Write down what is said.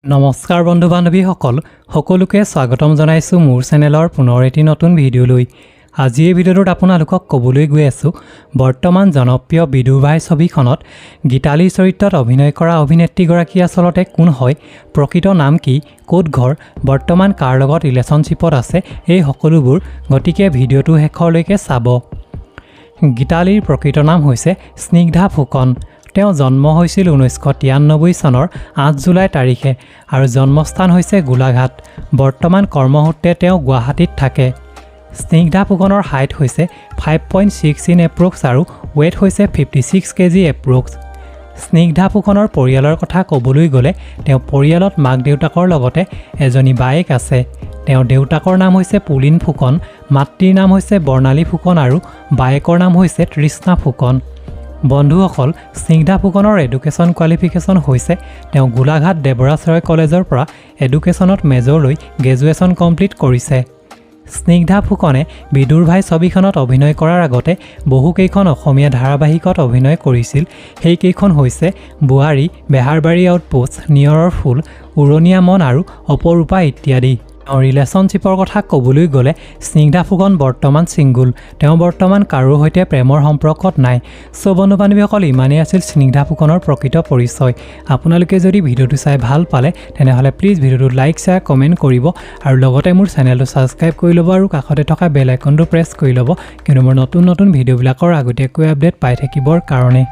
নমস্কাৰ বন্ধু বান্ধৱীসকল সকলোকে স্বাগতম জনাইছো মোৰ চেনেলৰ পুনৰ এটি নতুন ভিডিঅ'লৈ। আজি এই ভিডিঅ'টোত আপোনালোকক ক'বলৈ গৈ আছো বৰ্তমান জনপ্ৰিয় বিদুৰ ভাই ছবিখনত গীতালীৰ চৰিত্ৰত অভিনয় কৰা অভিনেত্ৰীগৰাকী আচলতে কোন হয়, প্ৰকৃত নাম কি, ক'ত ঘৰ, বৰ্তমান কাৰ লগত ৰিলেশ্যনশ্বিপত আছে, এই সকলোবোৰ। গতিকে ভিডিঅ'টো শেষলৈকে চাব। গীতালীৰ প্ৰকৃত নাম হৈছে স্নিগ্ধা ফুকন। তেওঁ জন্ম হৈছিল 1993 চনৰ 8 জুলাই তাৰিখে আৰু জন্মস্থান হৈছে গোলাঘাট। বৰ্তমান কৰ্মসূত্ৰে তেওঁ গুৱাহাটীত থাকে। স্নিগ্ধা ফুকনৰ হাইট হৈছে 5.6 ইন এপ্ৰক্স আৰু ৱেইট হৈছে 56 কেজি এপ্ৰক্স। স্নিগ্ধা ফুকনৰ পৰিয়ালৰ কথা ক'বলৈ গ'লে তেওঁ পৰিয়ালত মাক দেউতাকৰ লগতে এজনী বায়েক আছে। তেওঁৰ দেউতাকৰ নাম হৈছে পুলিন ফুকন, মাতৃৰ নাম হৈছে বৰ্ণালী ফুকন আৰু বায়েকৰ নাম হৈছে তৃষ্ণা ফুকন। বন্ধুসকল, স্নিগ্ধা ফুকনৰ এডুকেশ্যন কোৱালিফিকেশ্যন হৈছে তেওঁ গোলাঘাট দেৱৰাজ ৰয় কলেজৰ পৰা এডুকেশ্যনত মেজৰ লৈ গ্ৰেজুৱেশ্যন কমপ্লিট কৰিছে। স্নিগ্ধা ফুকনে বিদুৰ ভাই ছবিখনত অভিনয় কৰাৰ আগতে বহুকেইখন অসমীয়া ধাৰাবাহিকত অভিনয় কৰিছিল। সেইকেইখন হৈছে বোৱাৰী, বেহাৰবাৰী আউটপোষ্ট, নিয়ৰৰ ফুল, উৰণীয়া মন আৰু অপৰূপা ইত্যাদি। ৰিলেশ্যনশ্বিপৰ কথা ক'বলৈ গ'লে স্নিগ্ধা ফুকন বৰ্তমান ছিংগুল। তেওঁ বৰ্তমান কাৰো সৈতে প্ৰেমৰ সম্পৰ্কত নাই। বন্ধু বান্ধৱীসকল, ইমানেই আছিল স্নিগ্ধা ফুকনৰ প্ৰকৃত পৰিচয়। আপোনালোকে যদি ভিডিঅ'টো চাই ভাল পালে তেনেহ'লে প্লিজ ভিডিঅ'টো লাইক, শ্বেয়াৰ, কমেণ্ট কৰিব আৰু লগতে মোৰ চেনেলটো ছাবস্ক্ৰাইব কৰি ল'ব আৰু কাষতে থকা বেল আইকনটো প্ৰেছ কৰি ল'ব, কিন্তু মোৰ নতুন ভিডিঅ'বিলাকৰ আগতীয়াকৈ আপডেট পাই থাকিবৰ কাৰণে।